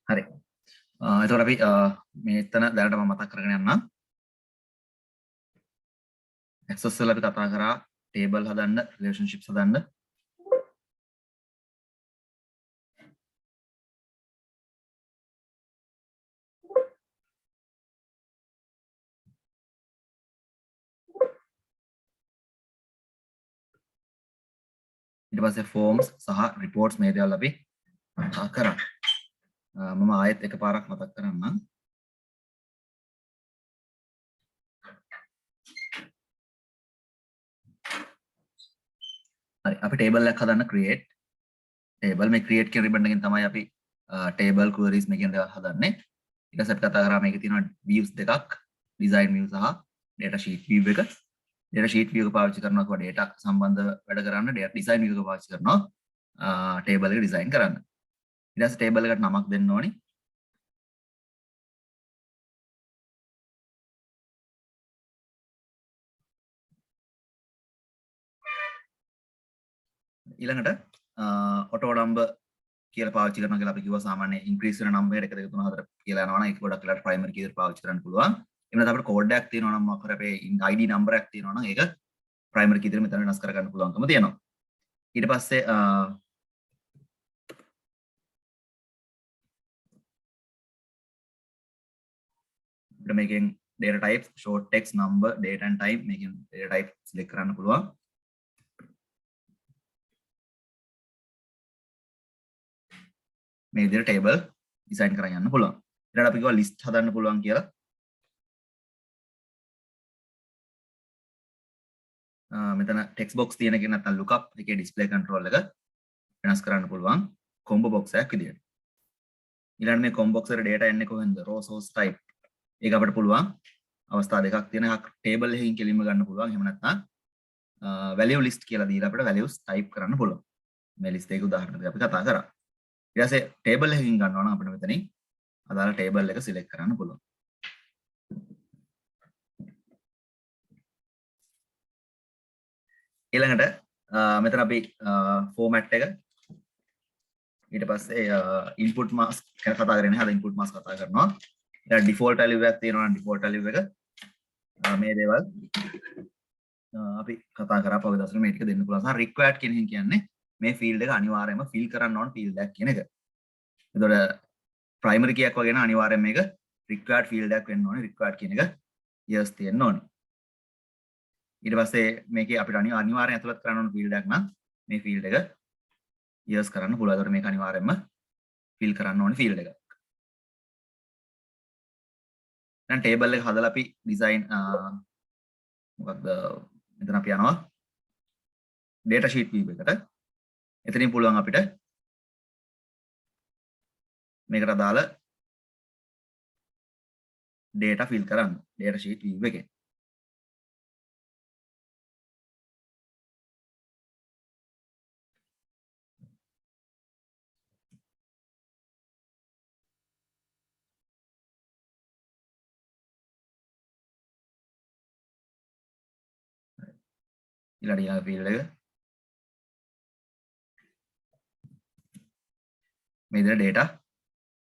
හරි. එතකොට අපි මෙතන දැනට මම මතක් කරගෙන යන්නම්. Access වල අපි කතා කරා table හදන්න, relationships හදන්න. ඊට පස්සේ forms සහ reports මේ දේවල් අපි කතා කරා. මම ආයෙත් එකපාරක් මතක් කරන්නම්. හරි අපි table එකක් හදන්න create table මේ create කියන ribbon එකෙන් තමයි අපි table queries මේකෙන් දේවල් හදන්නේ. ඊට පස්සේ අපි කතා කරා මේකේ තියෙනවා views දෙකක් design view සහ data sheet view එක. data sheet view එක පාවිච්චි කරනවා කොහොමද data සම්බන්ධව වැඩ කරන්න data design view එක පාවිච්චි කරනවා table එක design කරන්න. ඊට පස්සේ table එකට නමක් දෙන්න ඕනි. ඊළඟට auto number කියලා පාවිච්චි කරනවා කියලා අපි කිව්වා සාමාන්‍ය increase වෙන number 1 2 3 4 කියලා යනවා නම් ඒක ගොඩක් වෙලාවට primary key විදිහට පාවිච්චි කරන්න පුළුවන්. එහෙම නැත්නම් අපිට code එකක් තියෙනවා නම් මොකක් හරි අපේ ID number එකක් තියෙනවා නම් ඒක primary key විදිහට මෙතන වෙනස් කරගන්න පුළුවන්කම තියෙනවා. ඊට පස්සේ අපිට මේකෙන් data types short text number date and time මේකෙන් data type select කරන්න පුළුවන්. මේ විදිහට table design කරන් යන්න පුළුවන්. ඊළඟට අපි කිව්වා list හදන්න පුළුවන් කියලා. මෙතන text box තියෙන එක නැත්නම් lookup එකේ display control එක වෙනස් කරන්න පුළුවන් combo box එකක් විදියට. ඊළඟට මේ combo box එකට data එන්නේ කොහෙන්ද? row source type. ඒක අපිට පුළුවන් අවස්ථා දෙකක් තියෙන එකක් table එකකින් කෙලින්ම ගන්න පුළුවන්. එහෙම නැත්නම් value list කියලා දීලා අපිට values type කරන්න පුළුවන්. මේ list එකේ උදාහරණයක් අපි කතා කරා. ඊට පස්සේ table එකකින් ගන්නවා නම් අපිට මෙතනින් අදාළ table එක select කරන්න පුළුවන්. ඊළඟට මෙතන අපි format එක ඊට පස්සේ input mask ගැන කතා කරගෙන හද input mask කතා කරනවා. ඊට default value එකක් තියෙනවා නම් default value එක මේ දේවල් අපි කතා කරා පොඩි දවසක මේ ටික දෙන්න පුළුවන්. සහ required කියන එක කියන්නේ මේ field එක අනිවාර්යයෙන්ම fill කරන්න ඕන field එකක් කියන එක. එතකොට primary key එකක් වගේ න අනිවාර්යයෙන් මේක required field එකක් වෙන්න ඕනේ. required කියන එක yes තියෙන්න ඕනේ. ඊට පස්සේ මේකේ අපිට අනිවාර්යෙන් ඇතුළත් කරන්න ඕන field එකක් නම් මේ field එක yes කරන්න පුළුවන්. ඒතකොට මේක අනිවාර්යෙන්ම fill කරන්න ඕනේ field එකක්. දැන් table එක හදලා අපි design මොකක්ද මෙතන අපි යනවා data sheet view එකට. එතනින් පුළුවන් අපිට මේකට අදාළ data fill කරන්න data sheet view එකේ. ඊළඟ field එක මේ විදිහට data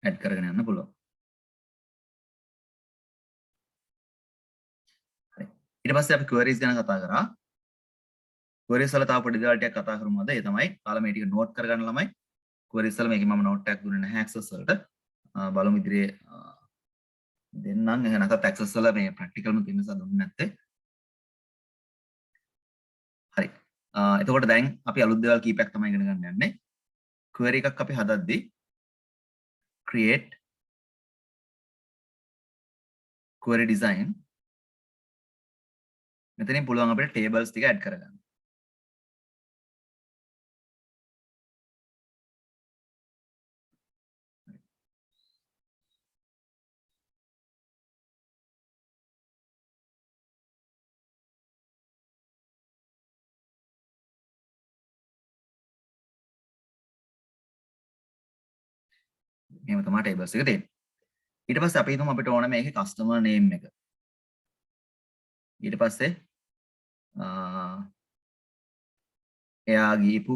add කරගෙන යන්න පුළුවන්. හරි. ඊට පස්සේ අපි queries ගැන කතා කරා. queries වල තව පොඩි දේවල් ටිකක් කතා කරමු අද. ඒ තමයි කාලා මේ ටික note කරගන්න ළමයි. queries වල මේකේ මම note එකක් දුන්නේ නැහැ access වලට. බලමු ඉදිරියේ දෙන්නම්. එහෙනම් නැත්නම් access වල මේ practical ම තියෙන නිසා දුන්නේ නැත්තේ. හරි. එතකොට දැන් අපි අලුත් දේවල් කීපයක් තමයි ඉගෙන ගන්න යන්නේ. query එකක් අපි හදද්දී create query design මෙතනින් පුළුවන් අපිට tables ටික add කරගන්න. මෙහෙම තමයි tables එක තියෙන්නේ. ඊට පස්සේ අපි හිතමු අපිට ඕන මේකේ customer name එක. ඊට පස්සේ එයා ගිහපු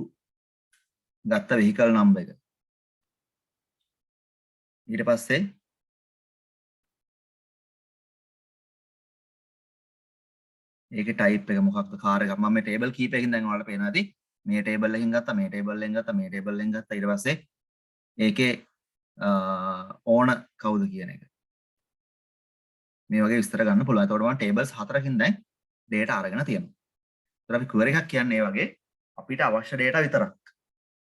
ගත්ත vehicle number එක. ඊට පස්සේ ඒකේ ටයිප් එක මොකක්ද කාර් එකක් මම මේ ටේබල් කීපයකින් දැන් ඔයාලට පේනවා ඇති මේ ටේබල් එකකින් ගත්තා මේ ටේබල් එකෙන් ගත්තා මේ ටේබල් එකෙන් ගත්තා ඊට පස්සේ ඒකේ ඕන කවුද කියන එක මේ වගේ විස්තර ගන්න පුළුවන්. එතකොට මම ටේබල්ස් 4කින් දැන් data අරගෙන තියෙනවා. ඒතර අපි query එකක් කියන්නේ ඒ වගේ අපිට අවශ්‍ය data විතරක්.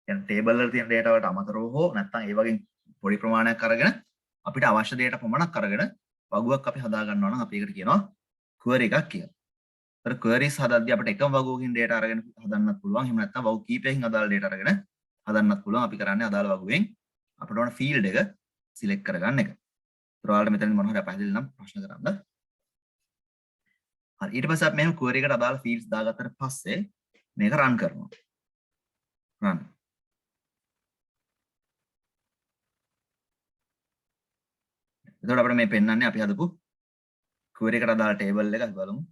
يعني ටේබල් වල තියෙන data වලට අමතරව හෝ නැත්නම් ඒ වගේ පොඩි ප්‍රමාණයක් අරගෙන අපිට අවශ්‍ය data පමණක් අරගෙන වගුවක් අපි හදා ගන්නවා නම් අපි ඒකට කියනවා query එකක් කියලා. ඒතර queries හදද්දී අපිට එකම වගුවකින් data අරගෙන හදන්නත් පුළුවන්. එහෙම නැත්නම් වගු කීපයකින් අදාළ data අරගෙන හදන්නත් පුළුවන්. අපි කරන්නේ අදාළ වගුවෙන් අපිට ඕන field එක select කරගන්න එක. ඒතර ඔයාලට මෙතන මොනවා හරි පැහැදිලි නම් ප්‍රශ්න කරන්න. හරි ඊට පස්සේ අපි මෙහෙම query එකට අදාළ fields දාගත්තට පස්සේ මේක run කරනවා. run. එතකොට අපිට මේ පෙන්වන්නේ අපි හදපු query එකට අදාළ table එක අපි බලමු.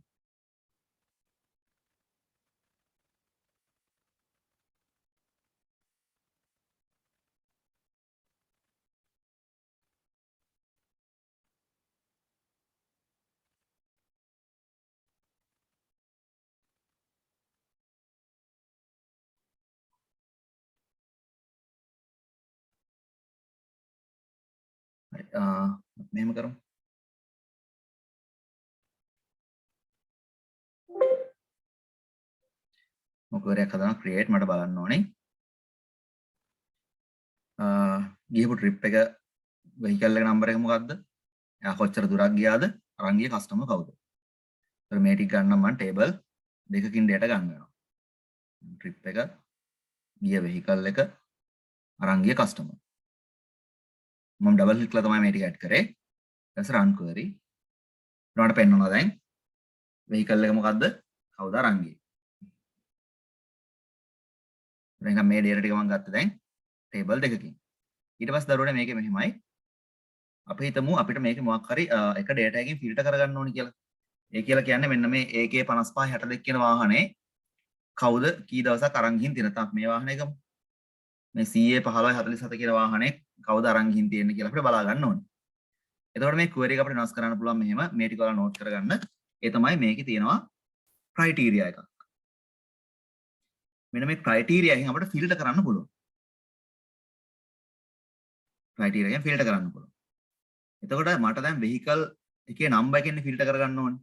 හරි මෙහෙම කරමු. query එකක් හදනවා create මට බලන්න ඕනේ. ගියපු trip එක vehicle එක number එක මොකක්ද? එයා කොච්චර දුරක් ගියාද? අරන් ගිය customer කවුද? ඒතර මේ ටික ගන්න මම table දෙකකින් data ගන්න වෙනවා. trip එක ගිය vehicle එක අරන් ගිය customer. මම double click කරලා තමයි මේ ටික add කරේ. ඊට පස්සේ run query. ඊට පෙන්නනවා දැන් vehicle එක මොකද්ද? කවුද අරන් ගියේ? දැන් මේ data ටික මම ගත්තා දැන් table දෙකකින්. ඊට පස්සේ දරුවනේ මේකේ මෙහෙමයි. අපි හිතමු අපිට මේකේ මොකක් හරි එක data එකකින් filter කරගන්න ඕනි කියලා. ඒ කියලා කියන්නේ මෙන්න මේ AK 55 62 කියන වාහනේ කවුද කී දවසක් අරන් ගිහින් තියෙන තාක් මේ වාහනේ ගමු. මේ CA 1547 කියන වාහනේ කවුද අරන් ගිහින් තියෙන්නේ කියලා අපිට බලා ගන්න ඕනේ. එතකොට මේ query එක අපිට වෙනස් කරන්න පුළුවන් මෙහෙම මේ ටික ඔයාලා note කරගන්න. ඒ තමයි මේකේ තියෙනවා criteria එකක්. මෙන්න මේ criteria එකෙන් අපිට filter කරන්න පුළුවන්. criteria එකෙන් filter කරන්න පුළුවන්. එතකොට මට දැන් vehicle එකේ number එකෙන් filter කරගන්න ඕනේ.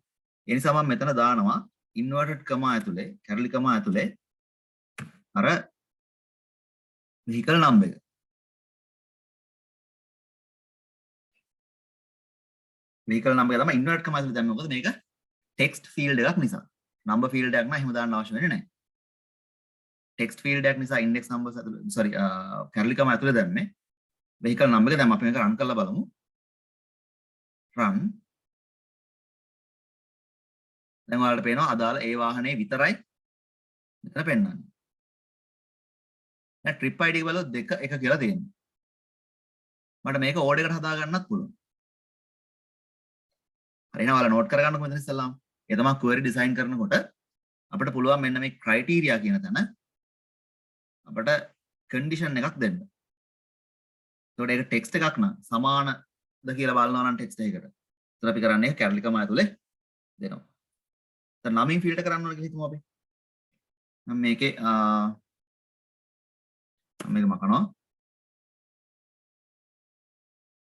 ඒ නිසා මම මෙතන දානවා inverted comma ඇතුලේ curly comma ඇතුලේ අර vehicle number එක. vehicle number එක තමයි inverted comma ඇතුලේ දැම්මේ. මොකද මේක text field එකක් නිසා. number field එකක් නම් එහෙම දාන්න අවශ්‍ය වෙන්නේ නැහැ. text field එකක් නිසා index numbers ඇතුලේ sorry curly comma ඇතුලේ දැම්මේ. vehicle number එක දැන් අපි මේක run කරලා බලමු. run දැන් ඔයාලට පේනවා අදාළ ඒ වාහනේ විතරයි මෙතන පෙන්වන්නේ. දැන් trip ID එක බලුවොත් 2 1 කියලා තියෙනවා. මට මේක ඕඩ් එකට හදා ගන්නත් පුළුවන්. හරිනේ ඔයාලා නෝට් කරගන්නකො මෙතන ඉස්සල්ලාම. ඒ තමයි query design කරනකොට අපිට පුළුවන් මෙන්න මේ criteria කියන තැන අපිට condition එකක් දෙන්න. ඒකට ඒක text එකක් නම් සමානද කියලා බලනවා නම් text එකකට. ඒතර අපි කරන්නේ curly comma ඇතුලේ දෙනවා. දැන් නමින් ෆිල්ටර් කරන්න ඕන කියලා හිතමු අපි. මම මේකේ මේක මකනවා.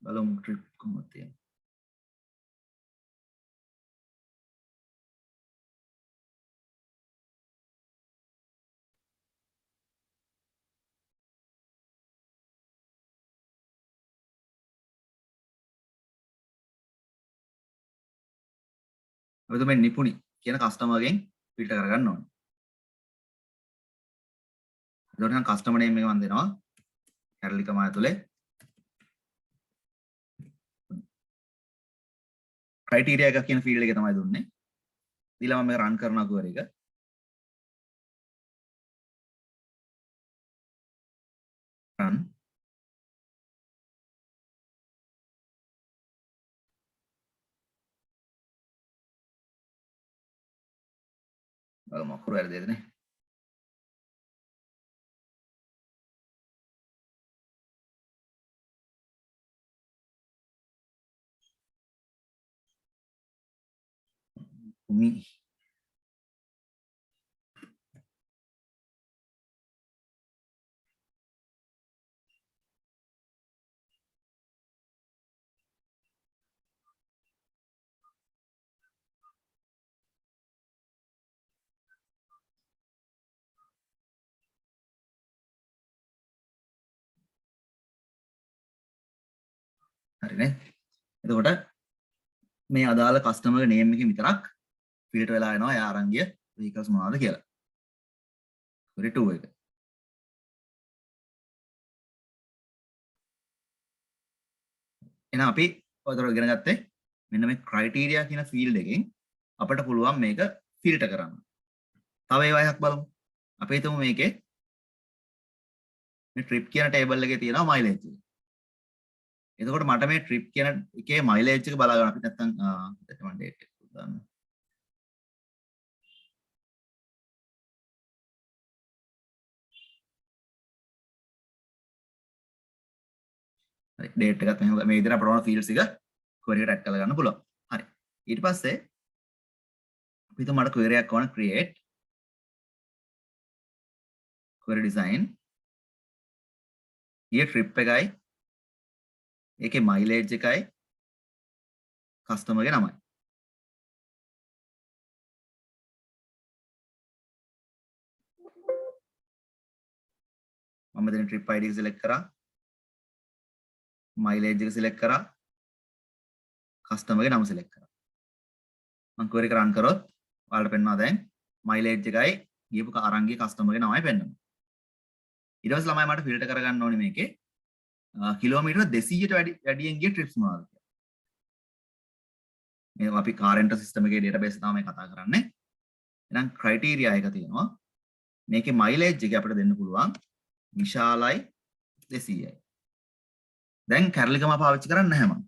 බලමු ට්‍රිප් කොහොමද තියෙන්නේ. අපි තමයි නිපුණි කියන කස්ටමර්ගෙන් ෆිල්ටර් කරගන්න ඕනේ. ඒකට නම් කස්ටමර් නේම් එක මම දෙනවා. curly comma ඇතුලේ criteria එක කියන ෆීල්ඩ් එක තමයි දුන්නේ. ඊළඟ මම මේක රන් කරනවා query එක. run බලමු අකුරු වැරදිද නේ. උමි හරිනේ. එතකොට මේ අදාළ කස්ටමර් නේම් එකකින් විතරක් ෆිල්ටර් වෙලා එනවා එයා අරන් ගිය vehicles මොනවද කියලා. query 2 එක. එහෙනම් අපි ඔතන ඉගෙන ගත්තේ මෙන්න මේ criteria කියන field එකෙන් අපිට පුළුවන් මේක ෆිල්ටර් කරන්න. තව ඒ වගේක් බලමු. අපි හිතමු මේකේ මේ trip කියන table එකේ තියෙනවා mileage එක. එතකොට මට මේ trip කියන එකේ mileage එක බලා ගන්න අපි නැත්තම් මම date එක දාන්න. හරි date එකත් මෙහෙම මේ විදිහට අපිට ඕන fields එක query එකට add කරලා ගන්න පුළුවන්. හරි. ඊට පස්සේ අපි හිතමු මට query එකක් ඕන create query design ඊයේ trip එකයි ඒකේ mileage එකයි customer ගේ නමයි. මම මෙතන trip ID එක select කරා mileage එක select කරා customer ගේ නම select කරා. මම query එක run කරොත් ඔයාලට පෙන්වනවා දැන් mileage එකයි ගියපු අරන් ගිය customer ගේ නමයි පෙන්වනවා. ඊට පස්සේ ළමයි මට filter කරගන්න ඕනේ මේකේ කිලෝමීටර 200ට වැඩියෙන් ගිය trips මොනවද කියලා. මේ අපි car rental system එකේ database එක තමයි කතා කරන්නේ. එහෙනම් criteria එක තියෙනවා. මේකේ mileage එක අපිට දෙන්න පුළුවන් විශාලයි 200යි. දැන් කැරලිකම පාවිච්චි කරන්නේ නැහැ මම.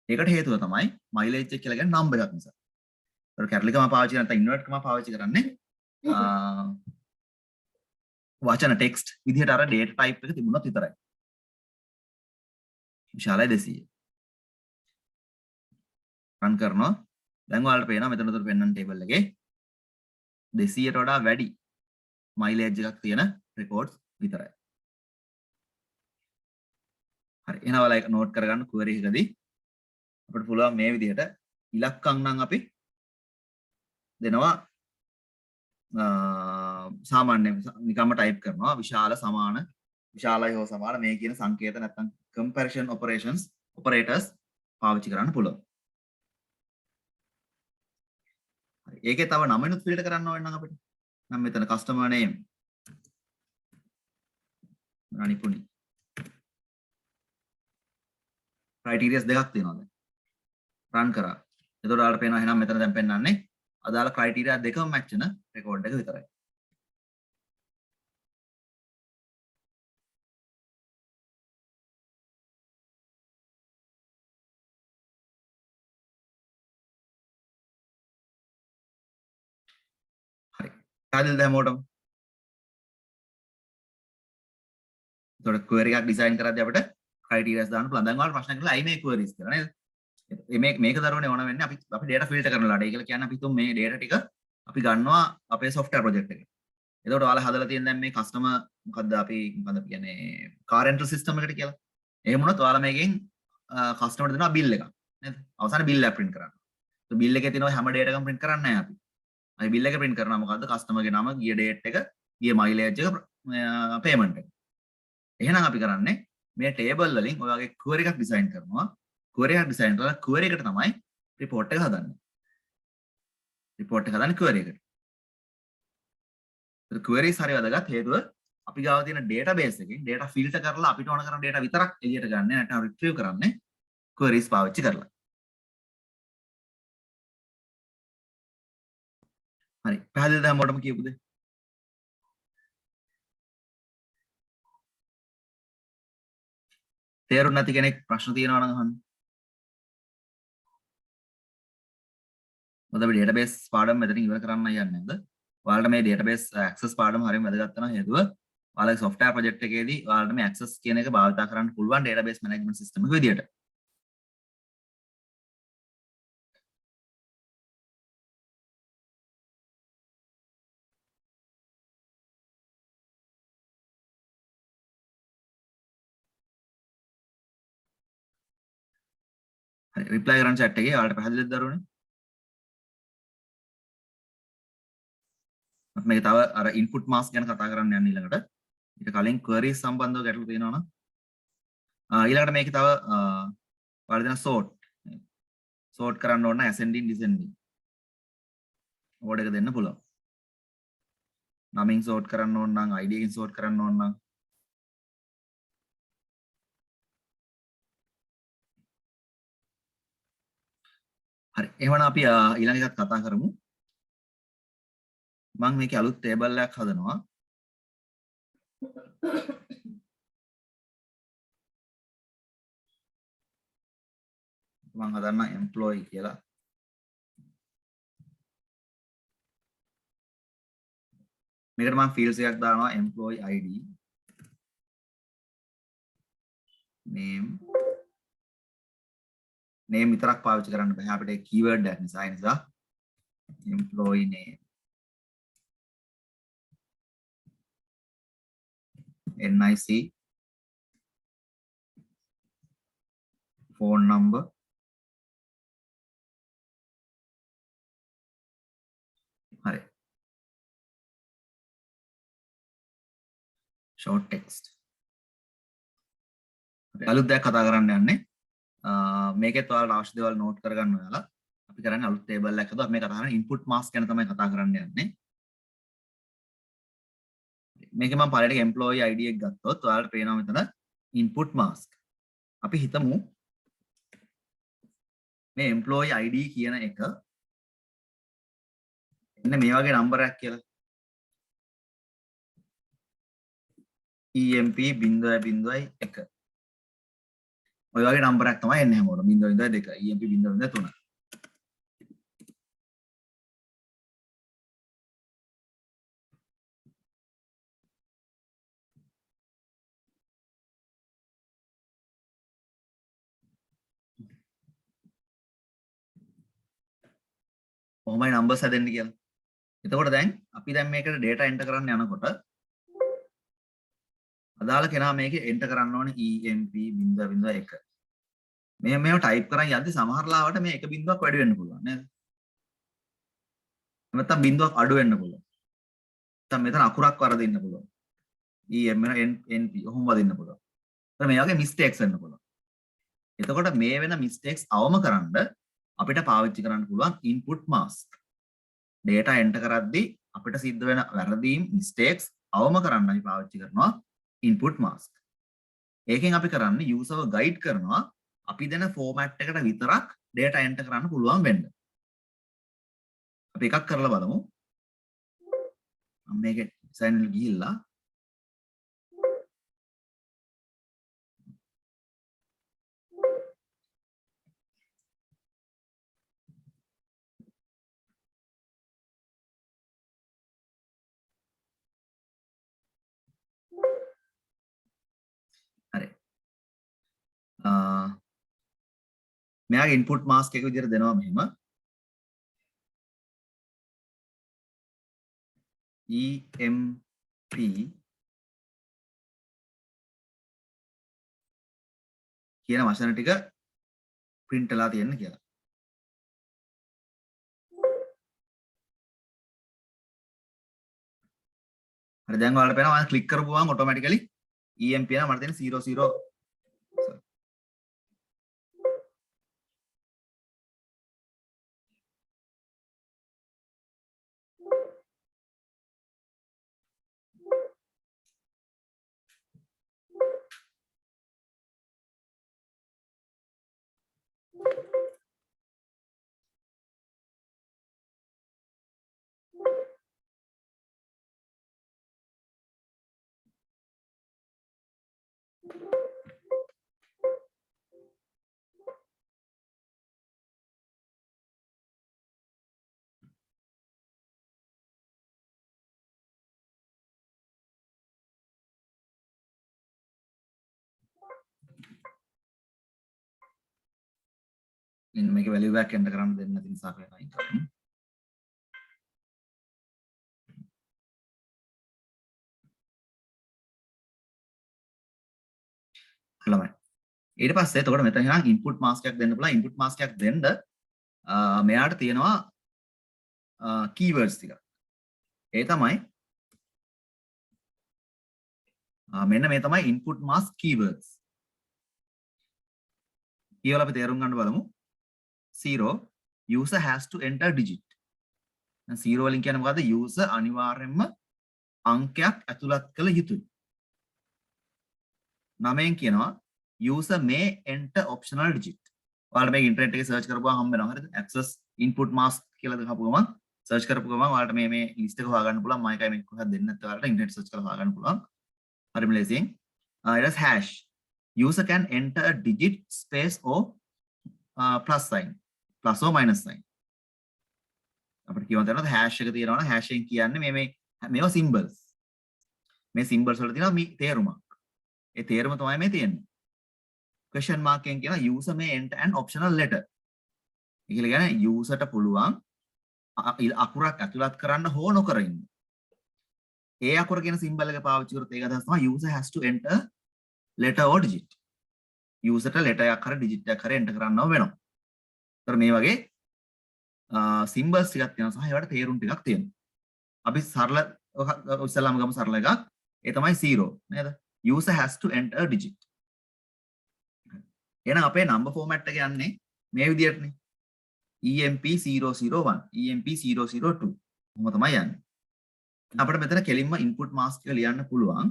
ඒකට හේතුව තමයි mileage එක කියලා කියන්නේ number එකක් නිසා. ඒතර කැරලිකම පාවිච්චි කරන නැත්නම් invert කම පාවිච්චි කරන්නේ වචන text විදිහට අර data type එක තිබුණොත් විතරයි. විශාලයි 200. රන් කරනවා. දැන් ඔයාලට පේනවා මෙතන උතර පෙන්නන table එකේ 200ට වඩා වැඩි mileage එකක් තියෙන records විතරයි. හරි. එහෙනම් ඔයාලා ඒක note කරගන්න query එකකදී අපිට පුළුවන් මේ විදිහට ඉලක්කම් නම් අපි දෙනවා සාමාන්‍ය නිකම්ම type කරනවා විශාල සමාන විශාලයි හෝ සමාන මේ කියන සංකේත නැත්නම් comparison operators පාවිච්චි කරන්න පුළුවන්. හරි. ඒකේ තව නමනුත් filter කරන්න ඕන නම් අපිට නම් මෙතන customer name රණිපුනි criteria දෙකක් තියෙනවා දැන්. run කරා. එතකොට ඔයාලට පේනවා එහෙනම් මෙතන දැන් පෙන්නන්නේ අදාළ criteria දෙකම match වෙන record එක විතරයි. හරි. පැහැදිලිද හැමෝටම? එතකොට query එකක් design කරද්දී අපිට criterias දාන්න පුළුවන්. දැන් ඔයාලට ප්‍රශ්න කරලා ඇයි මේ queries කියලා නේද? මේක දරුවනේ ඕන වෙන්නේ අපි data filter කරනලාට. ඒ කියලා කියන්නේ අපි හිතමු මේ data ටික අපි ගන්නවා අපේ software project එකේ. එතකොට ඔයාලා හදලා තියෙන දැන් මේ customer මොකද්ද අපි මොකද්ද කියන්නේ car rental system එකට කියලා. එහෙම වුණොත් ඔයාලා මේකෙන් customer දෙනවා bill එකක් නේද? අවසානයේ bill එක print කරන්න. ඒ bill එකේ තියෙනවා හැම data එකම print කරන්නේ නැහැ අපි. අපි bill එක print කරනවා මොකද්ද customer ගේ නම, ගිය date එක, ගිය mileage එක, payment එක. එහෙනම් අපි කරන්නේ මේ table වලින් ඔය වගේ query එකක් design කරනවා. query එකක් design කරලා query එකට තමයි report එක හදන්නේ. report එක හදන්නේ query එකට. ඒ queries හරි වැදගත් හේතුව අපි ගාව තියෙන database එකෙන් data filter කරලා අපිට ඕන කරන data විතරක් එළියට ගන්න නැත්නම් retrieve කරන්නේ queries පාවිච්චි කරලා. හරි. පැහැදිලිද හැමෝටම කියපු දේ? තේරුම් නැති කෙනෙක් ප්‍රශ්න තියෙනවා නම් අහන්න. මොකද අපි database පාඩම මෙතනින් ඉවර කරන්න යන්නේ නැද්ද? ඔයාලට මේ database access පාඩම හරියම වැදගත් වෙනවා හේතුව ඔයාලගේ software project එකේදී ඔයාලට මේ access කියන එක භාවිත කරන්න පුළුවන් database management system එක විදියට. හරි රිප්ලයි කරන්න chat එකේ ඔයාලට පැහැදිලිද දරුවනේ? අපි මේක තව අර input mask ගැන කතා කරන්න යන්න ඊළඟට. ඊට කලින් queries සම්බන්ධව ගැටලු තියෙනවා නම් ඊළඟට මේකේ තව ඔයාලා දෙන sort කරන්න ඕන ascending descending ඕඩර් එක දෙන්න පුළුවන්. නමින් sort කරන්න ඕන නම් id එකෙන් sort කරන්න ඕන නම් හරි එහෙනම් අපි ඊළඟ එකත් කතා කරමු. මම මේකේ අලුත් table එකක් හදනවා. මම හදන්න employee කියලා. මේකට මම fields එකක් දානවා employee id name විතරක් පාවිච්චි කරන්න බෑ අපිට keyword එකක් නිසා ඒ නිසා employee name NIC phone number හරි short text අලුත් දෙයක් කතා කරන්න යන්නේ මේකෙත් ඔයාලට අවශ්‍ය දේවල් නෝට් කරගන්න ඔයාලා අපි කරන්නේ අලුත් ටේබල් එකක් හදුවා අපි මේ කතා කරන්නේ input mask ගැන තමයි කතා කරන්න යන්නේ මේකේ මම පළවෙනි employee id එක ගත්තොත් ඔයාලට පේනවා මෙතන input mask අපි හිතමු මේ employee id කියන එක එන්න මේ වගේ නම්බර් එකක් කියලා EMP 0.01 ඔය වගේ නම්බර් එකක් තමයි එන්නේ හැමෝටම 0.2 EMP 0.3 කොහොමයි නම්බර්ස් හැදෙන්නේ කියලා. එතකොට දැන් අපි දැන් මේකට data enter කරන්න යනකොට අදාළ කෙනා මේකේ enter කරන්න ඕනේ EMP 0.1. මේව type කරන් යද්දි සමහර ලාවට මේ එක බිංදුවක් වැඩි වෙන්න පුළුවන් නේද? නැත්නම් බිංදුවක් අඩු වෙන්න පුළුවන්. නැත්නම් මෙතන අකුරක් වරදින්න පුළුවන්. EM NP ඔහොම වදින්න පුළුවන්. ඒත් මේ වගේ mistakes වෙන්න පුළුවන්. එතකොට මේ වෙන mistakes අවම කරන්න අපිට පාවිච්චි කරන්න පුළුවන් input mask. data enter කරද්දී අපිට සිද්ධ වෙන වැරදීම් mistakes අවම කරන්න අපි පාවිච්චි කරනවා input mask. ඒකෙන් අපි කරන්නේ user guide කරනවා අපි දෙන format එකට විතරක් data enter කරන්න පුළුවන් වෙන්න. අපි එකක් කරලා බලමු. මම මේක design එකට ගිහිල්ලා හරි. මෙයාගේ input mask එක විදිහට දෙනවා මෙහෙම. EMP කියන වචන ටික print වෙලා තියෙන්න කියලා. හරි දැන් ඔයාලට පේනවා මම ක්ලික් කරපු ගමන් automatically EMP එක මට තියෙන 00 ඉන්න මේක value back enter කරන්න දෙන්න නැති නිසා අපි අයින් කරමු. ළමයි ඊට පස්සේ එතකොට මෙතන එහෙනම් ඉන්පුට් මාස්ක් එකක් දෙන්න පුළුවන්. ඉන්පුට් මාස්ක් එකක් දෙන්න මෙයාට තියෙනවා කීවර්ඩ්ස් ටික. ඒ තමයි මෙන්න මේ තමයි ඉන්පුට් මාස්ක් කීවර්ඩ්ස්. කියලා අපි තේරුම් ගන්න බලමු. 0 user has to enter digit. දැන් 0 වලින් කියන්නේ මොකද්ද? user අනිවාර්යයෙන්ම අංකයක් ඇතුළත් කළ යුතුයි. 9න් කියනවා user may enter optional digit. ඔයාලා මේක ඉන්ටර්නෙට් එකේ සර්ච් කරපුවාම හම්බ වෙනවා. හරිද? access input mask කියලා දාපු ගමන් සර්ච් කරපු ගමන් ඔයාලට මේ ලිස්ට් එක හොයාගන්න පුළුවන්. මම එකයි මේක කොහොමද දෙන්නේ නැත්නම් ඔයාලට ඉන්ටර්නෙට් සර්ච් කරලා හොයාගන්න පුළුවන්. හරිම ලේසියෙන්. ඊට පස්සේ hash. User can enter a digit space or plus sign. Plus or minus sign. අපිට කියවන තැනට hash එක තියෙනවා නම් hash එකෙන් කියන්නේ මේවා symbols. මේ symbols වල තියෙනවා මේ තේරුමක්. ඒ තේරුම තමයි මේ තියෙන්නේ. question mark එකෙන් කියන user may enter an optional letter. ඒ කියන්නේ user ට පුළුවන් අකුරක් ඇතුළත් කරන්න හෝ නොකර ඉන්න. ඒ අකුර කියන symbol එක පාවිච්චි කරොත් ඒක අදහස් තමයි user has to enter letter or digit. user ට letter එකක් හරි digit එකක් හරි enter කරන්නව වෙනවා. ඒතර මේ වගේ symbols ටිකක් තියෙනවා සහ ඒවට තේරුම් ටිකක් තියෙනවා. අපි සරල ඉස්සල්ලාම ගමු සරල එකක්. ඒ තමයි 0 නේද? user has to enter a digit. එහෙනම් අපේ number format එක යන්නේ මේ විදිහටනේ. EMP001 EMP002 මොකම තමයි යන්නේ. අපිට මෙතන කෙලින්ම input mask එක ලියන්න පුළුවන්.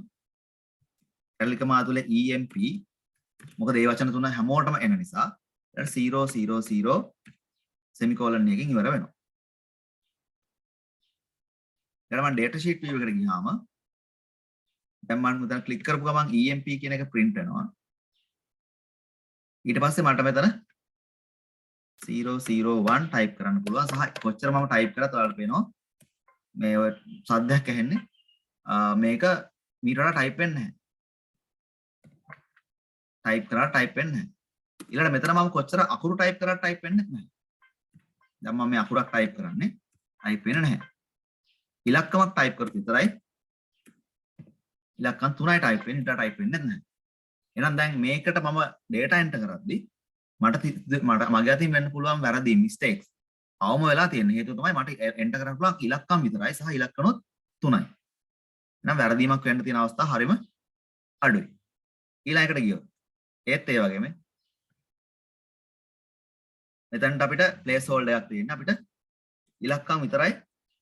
කැලලික මාතුලේ EMP මොකද මේ වචන තුන හැමෝටම එන නිසා 000 semicolon එකකින් ඉවර වෙනවා. ඊට මම data sheet view එකට ගියාම දැන් මම මෙතන ක්ලික් කරපු ගමන් EMP කියන එක print වෙනවා. ඊට පස්සේ මට මෙතන 001 type කරන්න පුළුවන් සහ කොච්චර මම type කරත් ඔයාලට පේනවා මේ සද්දයක් ඇහෙන්නේ. මේක මීට වඩා type වෙන්නේ නැහැ. type කරලා type වෙන්නේ නැහැ. ඊළඟට මෙතන මම කොච්චර අකුරු type කරලා type වෙන්නේ නැහැ. දැන් මම මේ අකුරක් type කරන්නේ type වෙන්නේ නැහැ. ඉලක්කමක් type කරත් විතරයි. ඉලක්කම් 3යි type වෙන්නේ. ඊට type වෙන්නේ නැහැ. එහෙනම් දැන් මේකට මම data enter කරද්දි මට මගේ අතින් වෙන්න පුළුවන් වැරදි mistakes අවම වෙලා තියෙන හේතුව තමයි මට enter කරන්න පුළුවන් ඉලක්කම් විතරයි සහ ඉලක්කනොත් 3යි. එහෙනම් වැරදීමක් වෙන්න තියෙන අවස්ථා හරිම අඩුයි. ඊළඟට ගියොත් ඒත් ඒ වගේම මෙතනට අපිට place holder එකක් තියෙන්නේ අපිට ඉලක්කම් විතරයි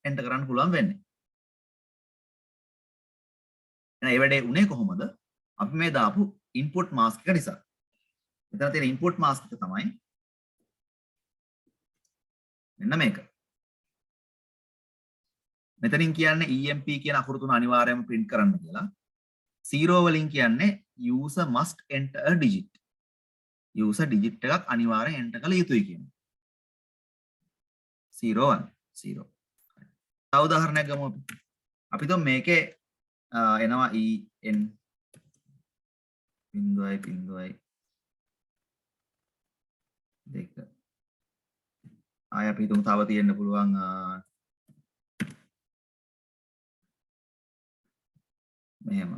enter කරන්න පුළුවන් වෙන්නේ. එහෙනම් ඒ වැඩේ උනේ කොහොමද? අපි මේ දාපු input mask එක නිසා. මෙතන තියෙන input mask එක තමයි මෙන්න මේක. මෙතනින් කියන්නේ EMP කියන අකුරු තුන අනිවාර්යයෙන්ම print කරන්න කියලා. 0 වලින් කියන්නේ user must enter a digit. user digit එකක් අනිවාර්යෙන් enter කළ යුතුයි කියන්නේ. 01 0. තව උදාහරණයක් ගමු අපි. අපි તો මේකේ එනවා EN බිඳුවයි දෙක. ආය අපි හිතමු තව තියෙන්න පුළුවන් මෙහෙම.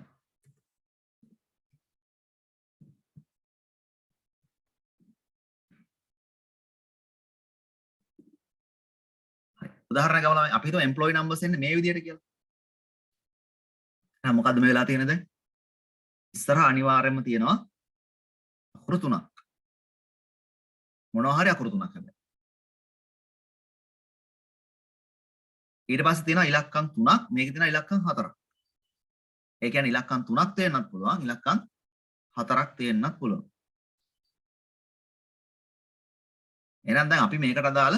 උදාහරණයක් ගමු අපි හිතමු employee numbers එන්නේ මේ විදිහට කියලා. එහෙනම් මොකද්ද මේ වෙලා තියෙන්නේ දැන්? ඉස්සරහ අනිවාර්යයෙන්ම තියෙනවා අකුරු තුනක්. මොනවා හරි අකුරු තුනක් හැබැයි. ඊට පස්සේ තියෙනවා ඉලක්කම් 3ක්, මේකේ තියෙනවා ඉලක්කම් 4ක්. ඒ කියන්නේ ඉලක්කම් 3ක් තියෙන්නත් පුළුවන්, ඉලක්කම් 4ක් තියෙන්නත් පුළුවන්. එහෙනම් දැන් අපි මේකට අදාළ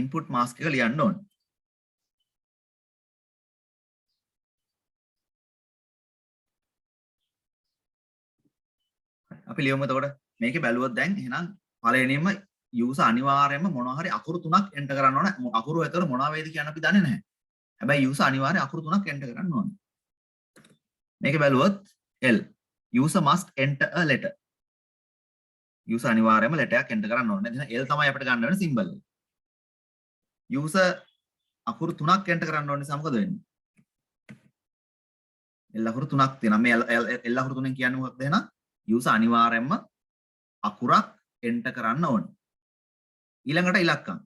input mask එක ලියන්න ඕනේ. අපි ලියමු එතකොට මේකේ බැලුවොත් දැන් එහෙනම් පළවෙනියෙන්ම user අනිවාර්යයෙන්ම මොනවා හරි අකුරු තුනක් enter කරන්න ඕනේ. අකුරු එතකොට මොනවා වේද කියන අපි දන්නේ නැහැ. හැබැයි user අනිවාර්යයෙන් අකුරු තුනක් enter කරන්න ඕනේ. මේකේ බැලුවොත් L user must enter a letter. user අනිවාර්යයෙන්ම letter එකක් enter කරන්න ඕනේ. එහෙනම් L තමයි අපිට ගන්න වෙන symbol එක. user අකුරු තුනක් enter කරන්න ඕනේ නිසා මොකද වෙන්නේ? L අකුරු තුනක් තියෙනවා. මේ L අකුරු තුනෙන් කියන්නේ මොකක්ද එහෙනම්? user අනිවාර්යයෙන්ම අකුරක් enter කරන්න ඕනේ. ඊළඟට ඉලක්කම්.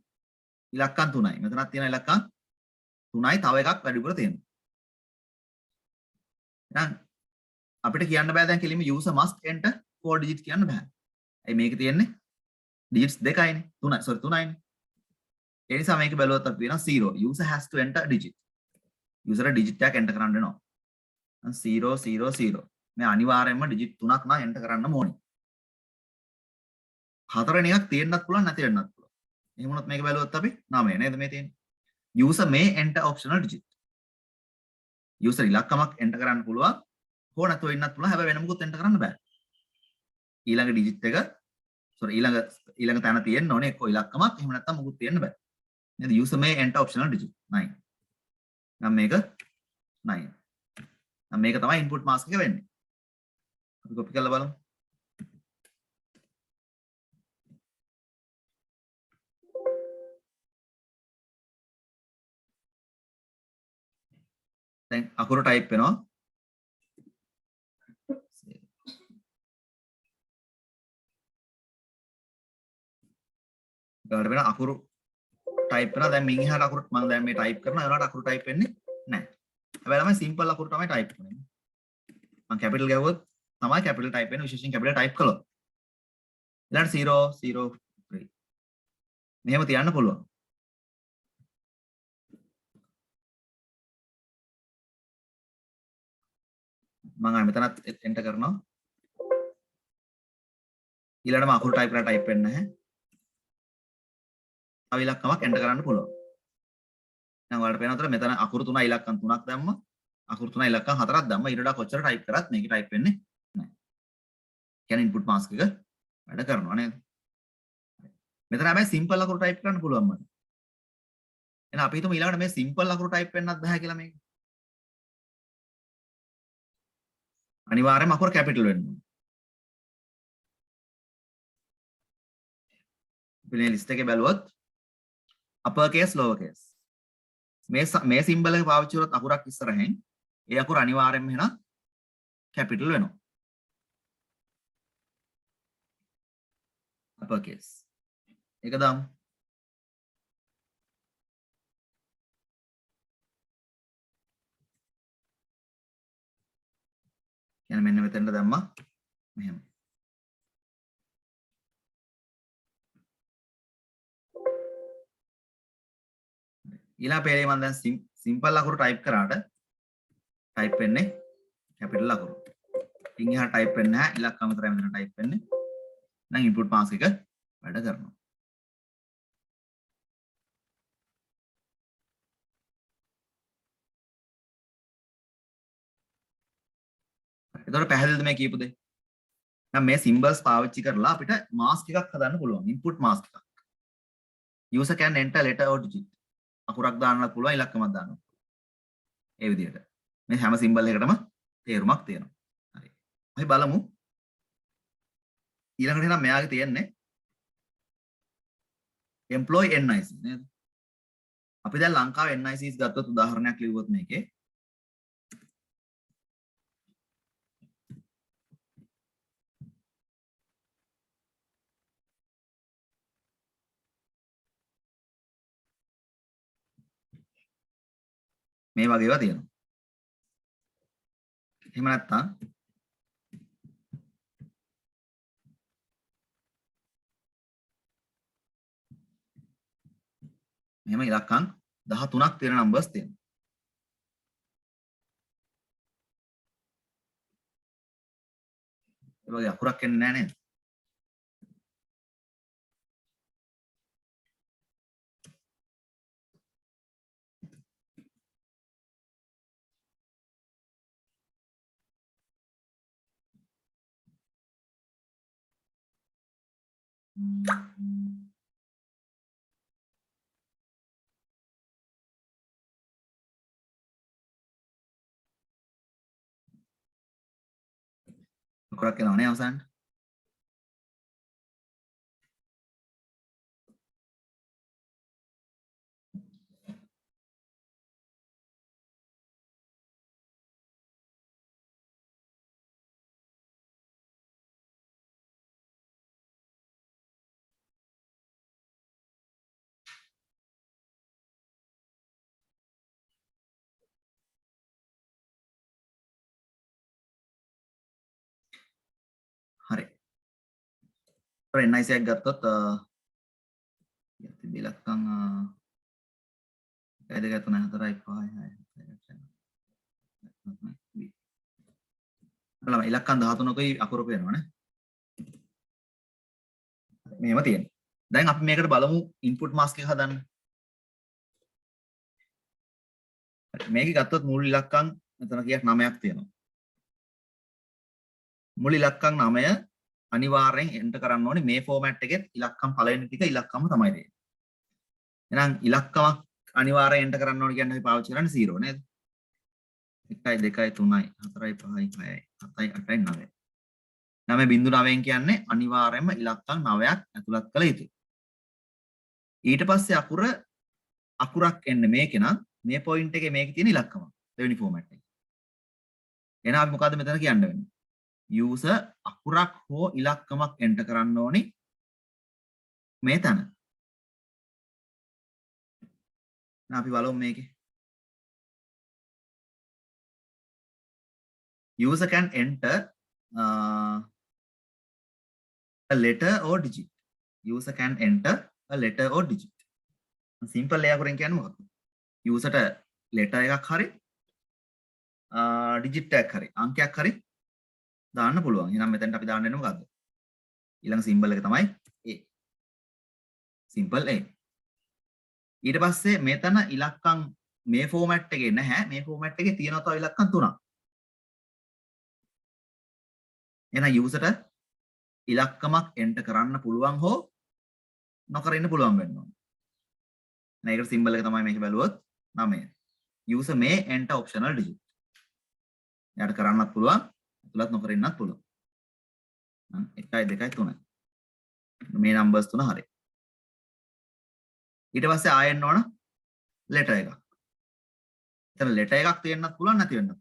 ඉලක්කම් 3යි. මෙතනක් තියෙන ඉලක්කම් 3යි තව එකක් වැඩිපුර තියෙනවා. එහෙනම් අපිට කියන්න බෑ දැන් කෙලින්ම user must enter 4 digit කියන්න බෑ. ඒ මේකේ තියෙන්නේ digits දෙකයිනේ. 3යිනේ. ඒ නිසා මේක බැලුවොත් අපි වෙනවා 0. user has to enter digit. user digit එකක් enter කරන්න වෙනවා. 0 0 0. මේ අනිවාර්යයෙන්ම digit 3ක් නම් enter කරන්න ඕනේ. හතරවෙනි එකක් තියෙන්නත් පුළුවන් නැති වෙන්නත් පුළුවන්. එහෙම වුණොත් මේක බැලුවොත් අපි 9 නේද මේ තියෙන්නේ. user may enter optional digit. user ඉලක්කමක් enter කරන්න පුළුවන්. හෝ නැතුව ඉන්නත් පුළුවන්. හැබැයි වෙන මොකුත් enter කරන්න බෑ. ඊළඟ digit එක ඊළඟ තැන තියෙන්න ඕනේ එක්ක ඉලක්කමක් එහෙම නැත්නම් මොකුත් තියෙන්න බෑ. නේද? user may enter optional digit 9. නම් මේක 9. නම් මේක තමයි input mask එක වෙන්නේ. අපි copy කරලා බලමු. දැන් අකුරු type වෙනවා. ගාඩ වෙන අකුරු type වෙනවා. දැන් මින් එහාට අකුරු මම දැන් මේ type කරනවා. ඒනකට අකුරු type වෙන්නේ නැහැ. හැබැයි ළමයි simple අකුරු තමයි type කරන්නේ. මම capital ගාවුවොත් තමයි capital type වෙන්නේ. විශේෂයෙන් capital type කළොත්. ඊළඟට 0 0 3. මෙහෙම තියන්න පුළුවන්. මම මෙතනත් enter කරනවා. ඊළඟටම අකුරු type කරලා type වෙන්නේ නැහැ. තව ඉලක්කමක් enter කරන්න පුළුවන්. දැන් ඔයාලට පේනවද මෙතන අකුරු 3 ඉලක්කම් 3ක් දැම්ම. අකුරු 3 ඉලක්කම් 4ක් දැම්ම. ඊට වඩා කොච්චර type කරත් මේක type වෙන්නේ නැහැ. කියන්නේ input mask එක වැඩ කරනවා නේද? මෙතන හැබැයි simple අකුරු type කරන්න පුළුවන් මට. එහෙනම් අපි හිතමු ඊළඟට මේ simple අකුරු type වෙන්නත් බෑ කියලා මේක. අනිවාර්යයෙන්ම අකුර capital වෙන්න ඕනේ. මේ ලිස්ට් එකේ බැලුවොත් upper case lower case මේ සිම්බල් එක පාවිච්චි කරොත් අකුරක් ඉස්සරහින් ඒ අකුර අනිවාර්යයෙන්ම එහෙනම් capital වෙනවා. upper case ඒක දාමු. يعني මෙන්න මෙතනට දැම්මා මෙහෙම. ඊළඟ පේලේ මම දැන් සිම්පල් අකුරු type කරාට type වෙන්නේ capital අකුරු. ඉන් එහාට type වෙන්නේ නැහැ. ඉලක්කම විතරයි මෙතන type වෙන්නේ. නම් input mask එක වැඩ කරනවා. එතකොට පැහැදිලිද මේ කියපු දේ? නම් මේ symbols පාවිච්චි කරලා අපිට mask එකක් හදන්න පුළුවන්. input mask එකක්. user can enter letter or digit. අකුරක් දාන්නත් පුළුවන් ඉලක්කමක් දාන්නත් පුළුවන්. ඒ විදිහට. මේ හැම symbol එකකටම තේරුමක් තියෙනවා. හරි. අපි බලමු. ඊළඟට එහෙනම් මෙයාගේ තියෙන්නේ employee NIC නේද? අපි දැන් ලංකාවේ NICs ගත්තොත් උදාහරණයක් ලියුවොත් මේකේ මේ වගේ ඒවා තියෙනවා. එහෙම නැත්නම් මෙහෙම ඉලක්කම් 13ක් තියෙන numbers තියෙනවා. ඒ වගේ අකුරක් එන්නේ නැහැ නේද? අකුරක් එනවනේ අවසානට. NIC එකක් ගත්තොත් තිබි ඉලක්කම් 1 2 3 4 5 6 බලන්න ඉලක්කම් 13කුයි අකුරු පේනවනේ. මෙහෙම තියෙනවා. දැන් අපි මේකට බලමු ඉන්පුට් මාස්ක් එක හදන්න. මේකේ ගත්තොත් මුල් ඉලක්කම් මෙතන කීයක් 9ක් තියෙනවා. මුල් ඉලක්කම් 9 අනිවාර්යෙන් එන්ටර් කරන්න ඕනේ මේ ෆෝමැට් එකෙත් ඉලක්කම් පළවෙනි ටික ඉලක්කම තමයි දෙන්නේ. එහෙනම් ඉලක්කමක් අනිවාර්යෙන් එන්ටර් කරන්න ඕනේ කියන්නේ අපි පාවිච්චි කරන්නේ 0 නේද? 1 2 3 4 5 6 7 8 9. 9.9 කියන්නේ අනිවාර්යයෙන්ම ඉලක්කම් 9ක් ඇතුළත් කළ යුතුයි. ඊට පස්සේ අකුරක් එන්නේ මේකේ නම් මේ පොයින්ට් එකේ මේකේ තියෙන ඉලක්කම දෙවෙනි ෆෝමැට් එකේ. එහෙනම් අපි මොකද්ද මෙතන කියන්න වෙන්නේ? user අකුරක් හෝ ඉලක්කමක් එන්ටර් කරන්න ඕනි මේ තැන. දැන් අපි බලමු මේකේ. user can enter a letter or digit. User can enter a letter or digit. Simple layer අකුරෙන් කියන්නේ මොකක්ද? user ට letter එකක් හරි digit එකක් හරි අංකයක් හරි දාන්න පුළුවන්. එහෙනම් මෙතනට අපි දාන්න වෙන්නේ මොකද්ද? ඊළඟ symbol එක තමයි A. simple A. ඊට පස්සේ මෙතන ඉලක්කම් මේ ෆෝමැට් එකේ නැහැ. මේ ෆෝමැට් එකේ තියෙනවා තව ඉලක්කම් 3ක්. එහෙනම් user ට ඉලක්කමක් එන්ටර් කරන්න පුළුවන් හෝ නොකර ඉන්න පුළුවන් වෙන්න ඕනේ. මේකට සිම්බල් එක තමයි මේක බැලුවොත් 9. user may enter optional digit. යාට කරන්නත් පුළුවන්, අතුලත් නොකර ඉන්නත් පුළුවන්. 1 2 3. මේ නම්බර්ස් තුන හරි. ඊට පස්සේ ආයෙත් ඕන ලෙටර් එකක්. එතන ලෙටර් එකක් තියෙන්නත් පුළුවන් නැති වෙන්නත්.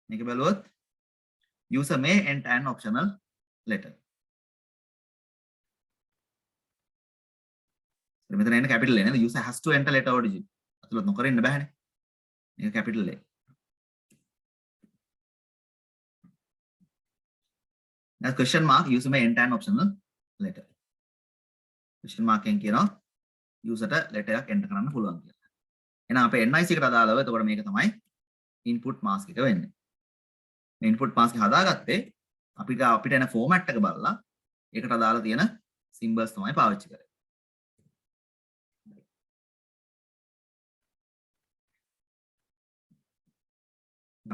මේක බැලුවොත් user may enter an optional letter. මෙතන එන්නේ capital A නේද? user has to enter letter or digit. අතුලත් නොකර ඉන්න බෑනේ. මේක capital A. now question mark user may enter an optional letter. question mark එකෙන් කියනවා user ට letter එකක් enter කරන්න පුළුවන් කියලා. එහෙනම් අපේ NIC එකට අදාළව එතකොට මේක තමයි input mask එක වෙන්නේ. මේ input mask එක හදාගත්තේ අපිට එන format එක බලලා ඒකට අදාළ තියෙන symbols තමයි පාවිච්චි කරන්නේ.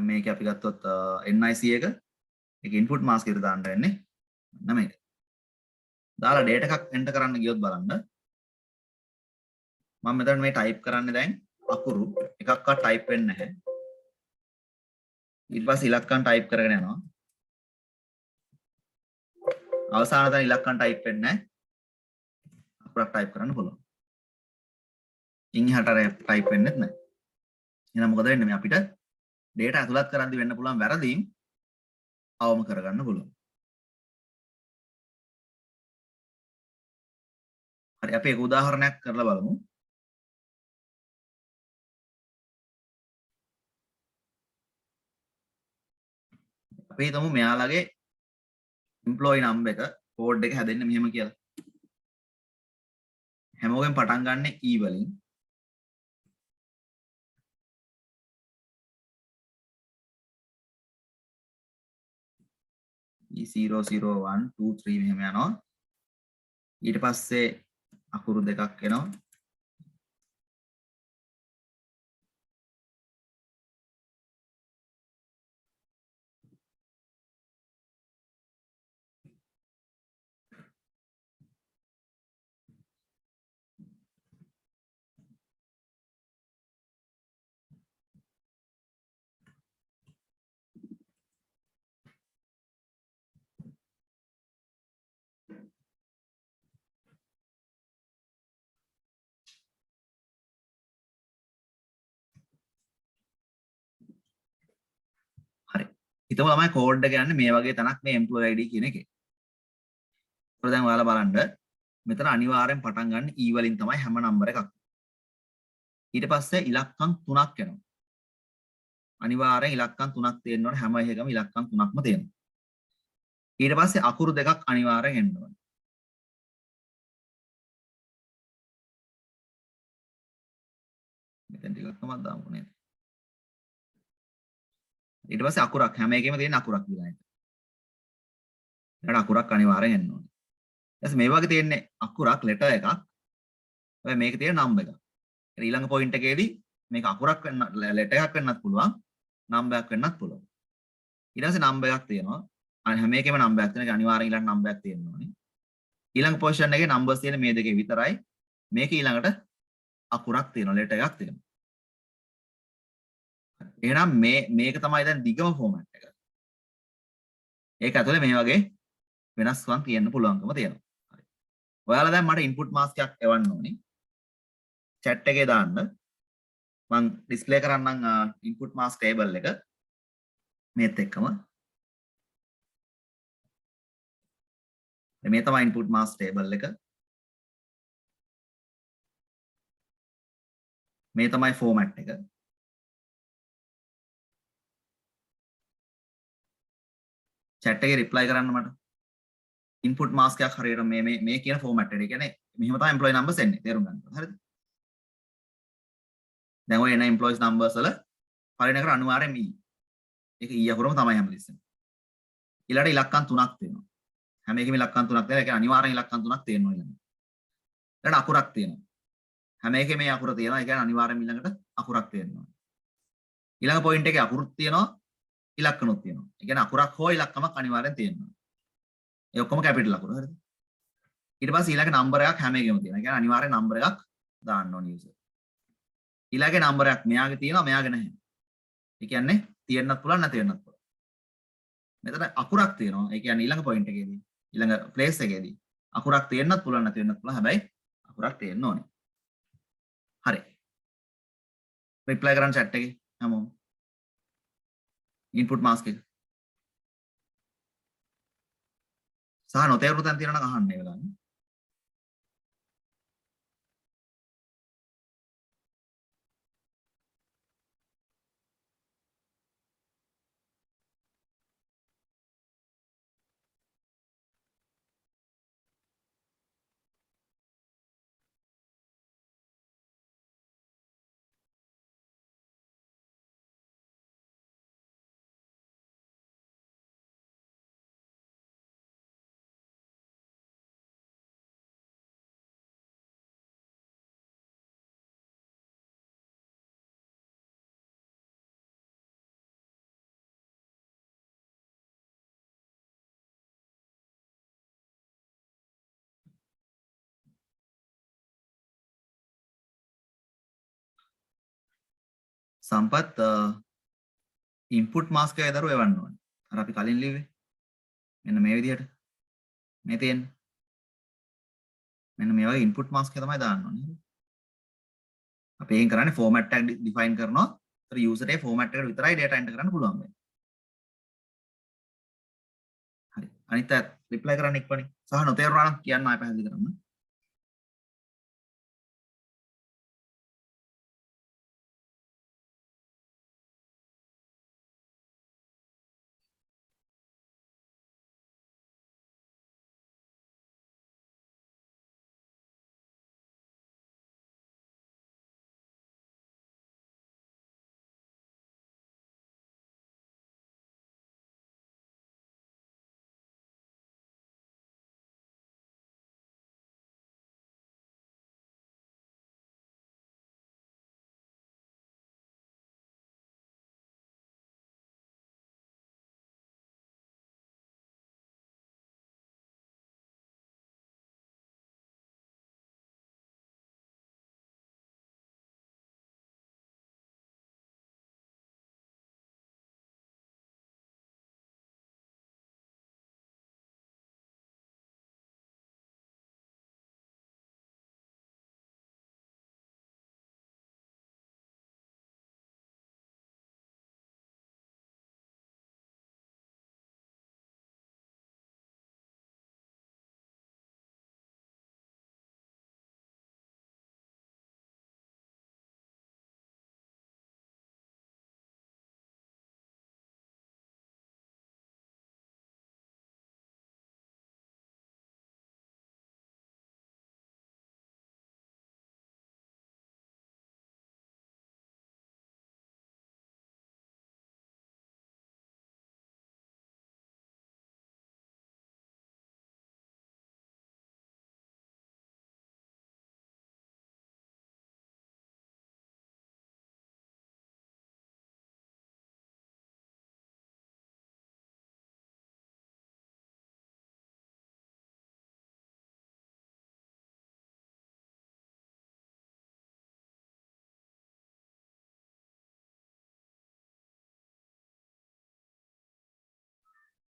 මේක අපි ගත්තොත් NIC එක ඒක input mask එකට දාන්න වෙන්නේ මෙන්න මේක. දාලා data එකක් enter කරන්න ගියොත් බලන්න මම මෙතන මේ type කරන්නේ දැන් අකුරු එකක්වත් type වෙන්නේ නැහැ. ඊට පස්සේ ඉලක්කම් type කරගෙන යනවා. අවසාන තැන ඉලක්කම් type වෙන්නේ නැහැ. අකුරක් type කරන්න පුළුවන්. ඉන් එහාට type වෙන්නේත් නැහැ. එහෙනම් මොකද වෙන්නේ මේ අපිට data ඇතුළත් කරද්දී වෙන්න පුළුවන් වැරදීම් අවම කරගන්න පුළුවන්. හරි අපි ඒක උදාහරණයක් කරලා බලමු. අපි හිතමු මෙයාලගේ employee number එක code එක හැදෙන්නේ මෙහෙම කියලා. හැමෝගෙන් පටන් ගන්න E වලින් E0 0 1 2 3 මෙහෙම යනවා. ඊට පස්සේ අකුරු දෙකක් එනවා. හරි. හිතමු ළමයි කෝඩ් එක යන්නේ මේ වගේ තැනක් මේ employee ID කියන එකේ. ඒක දැන් ඔයාලා බලන්න මෙතන අනිවාර්යෙන් පටන් ගන්න E වලින් තමයි හැම නම්බර එකක්. ඊට පස්සේ ඉලක්කම් 3ක් එනවා. අනිවාර්යෙන් ඉලක්කම් 3ක් තියෙන්න ඕනේ හැම එකකම ඉලක්කම් 3ක්ම තියෙනවා. ඊට පස්සේ අකුරු දෙකක් අනිවාර්යෙන් එන්න ඕනේ. මෙතෙන් ඉලක්කමක් දාමු නේද? ඊට පස්සේ අකුරක් හැම එකෙම තියෙන අකුරක් විතරයි. ඊට අකුරක් අනිවාර්යෙන් එන්න ඕනේ. ඊට පස්සේ මේ වගේ තියෙන්නේ අකුරක් ලෙටර් එකක්. හැබැයි මේකේ තියෙන නම්බර් එකක්. ඊළඟ පොයින්ට් එකේදී මේක අකුරක් වෙන්න ලෙටර් එකක් වෙන්නත් පුළුවන්, නම්බර් එකක් වෙන්නත් පුළුවන්. ඊට පස්සේ නම්බර් එකක් තියෙනවා. අනිත් හැම එකෙම නම්බර් එකක් තියෙනවා. අනිවාර්යෙන් ඊළඟ නම්බර් එකක් තියෙන්න ඕනේ. ඊළඟ පොසිෂන් එකේ නම්බර්ස් තියෙන මේ දෙකේ විතරයි. මේක ඊළඟට අකුරක් තියෙනවා, ලෙටර් එකක් තියෙනවා. එහෙනම් මේක තමයි දැන් දිගම ෆෝමැට් එක. ඒක ඇතුලේ මේ වගේ වෙනස්කම් තියෙන්න පුළුවන්කම තියෙනවා. හරි. ඔයාලා දැන් මට ඉන්පුට් මාස්ක් එකක් එවන්න ඕනේ. chat එකේ දාන්න. මම ඩිස්ප්ලේ කරන්නම් ඉන්පුට් මාස්ක් ටේබල් එක. මේත් එක්කම. මේ තමයි ඉන්පුට් මාස්ක් ටේබල් එක. මේ තමයි ෆෝමැට් එක. chat එකේ reply කරන්න මට. ඉන්පුට් මාස්ක් එකක් හරියට මේ කියන ෆෝමැට් එකට. ඒ කියන්නේ මෙහෙම තමයි employee numbers එන්නේ. තේරුම් ගන්න. හරිද? දැන් ඔය එන employees numbers වල පළවෙනි එකට අනිවාර්යෙන් E. ඒක E අකුරම තමයි හැමතිස්සෙම. ඊළඟට ඉලක්කම් තුනක් තියෙනවා. හැම එකෙම ඉලක්කම් තුනක් තියෙනවා. ඒ කියන්නේ අනිවාර්යෙන් ඉලක්කම් තුනක් තියෙනවා ඊළඟට. ඊළඟට අකුරක් තියෙනවා. හැම එකෙම මේ අකුර තියෙනවා. ඒ කියන්නේ අනිවාර්යෙන් ඊළඟට අකුරක් තියෙනවා. ඊළඟ පොයින්ට් එකේ අකුරුත් තියෙනවා. ඉලක්කනුත් තියෙනවා. ඒ කියන්නේ අකුරක් හෝ ඉලක්කමක් අනිවාර්යෙන් තියෙනවා. ඒ ඔක්කොම කැපිටල් අකුරු හරිද? ඊට පස්සේ ඊළඟ නම්බර් එකක් හැම එකෙම තියෙනවා. ඒ කියන්නේ අනිවාර්යෙන් නම්බර් එකක් දාන්න ඕනේ යූසර්. ඊළඟ නම්බරයක් මෙයාගේ තියෙනවා මෙයාගේ නැහැ. ඒ කියන්නේ තියෙන්නත් පුළුවන් නැති වෙන්නත් පුළුවන්. මෙතන අකුරක් තියෙනවා. ඒ කියන්නේ ඊළඟ පොයින්ට් එකේදී ඊළඟ ප්ලේස් එකේදී අකුරක් තියෙන්නත් පුළුවන් නැති වෙන්නත් පුළුවන්. හැබැයි අකුරක් තියෙන්න ඕනේ. හරි. රිප්ලයි කරන්න chat එකේ හැමෝම. ඉන්පුට් මාස්ක් එක. සහ නොතේරුණු තැන් තියෙනවා නම් අහන්න ඒ වෙලාවේ. සම්පත් ඉන්පුට් මාස්ක් එකේ දරුව එවන්න ඕනේ. අර අපි කලින් ලිව්වේ. මෙන්න මේ විදිහට. මේ තියෙන්නේ. මෙන්න මේ වගේ ඉන්පුට් මාස්ක් එක තමයි දාන්න ඕනේ. අපි ඒකෙන් කරන්නේ ෆෝමැට් එක ඩිෆයින් කරනවා. ඒතර යූසර් ඒ ෆෝමැට් එකට විතරයි data enter කරන්න පුළුවන් වෙන්නේ. හරි. අනිත් අය රිප්ලයි කරන්න ඉක්මනින්. සහ නොතේරුණා නම් කියන්න ආයෙ පැහැදිලි කරන්න.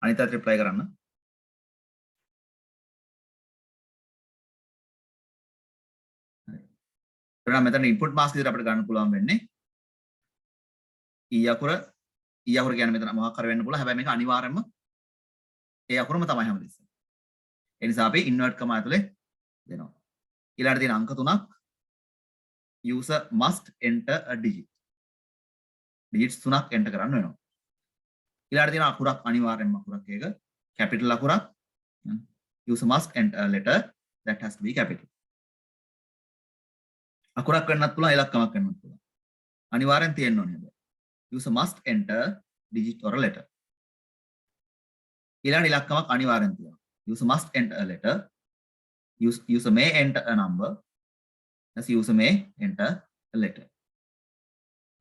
අනිත් අතට රිප්ලයි කරන්න. හරි. එහෙනම් මෙතන ඉන්පුට් මාස්ක් විදිහට අපිට ගන්න පුළුවන් වෙන්නේ E අකුර කියන්නේ මෙතන මොකක් හරි වෙන්න පුළුවන්. හැබැයි මේක අනිවාර්යයෙන්ම ඒ අකුරම තමයි හැමතිස්සෙම. ඒ නිසා අපි ඉන්වර්ට් කම ඇතුලේ දෙනවා. ඊළඟට තියෙන අංක 3ක් user must enter a digit. digits 3ක් enter කරන්න වෙනවා. ඊළඟට තියෙන අකුරක් අනිවාර්යයෙන්ම අකුරක් ඒක capital අකුරක්. user must enter a letter that has to be capital. අකුරක් වෙන්නත් පුළුවන් ඉලක්කමක් වෙන්නත් පුළුවන්. අනිවාර්යෙන් තියෙන්න ඕනේ හැබැයි. user must enter digit or a letter. ඊළඟ ඉලක්කමක් අනිවාර්යෙන් තියෙනවා. user must enter a letter. User may enter a number. as user may enter a letter.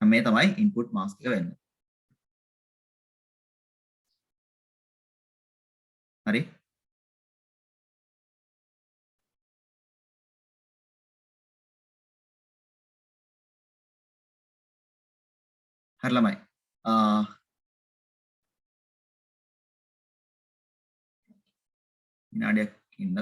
මේ තමයි input mask එක වෙන්නේ. හරි. හරි ළමයි. විනාඩියක් ඉන්න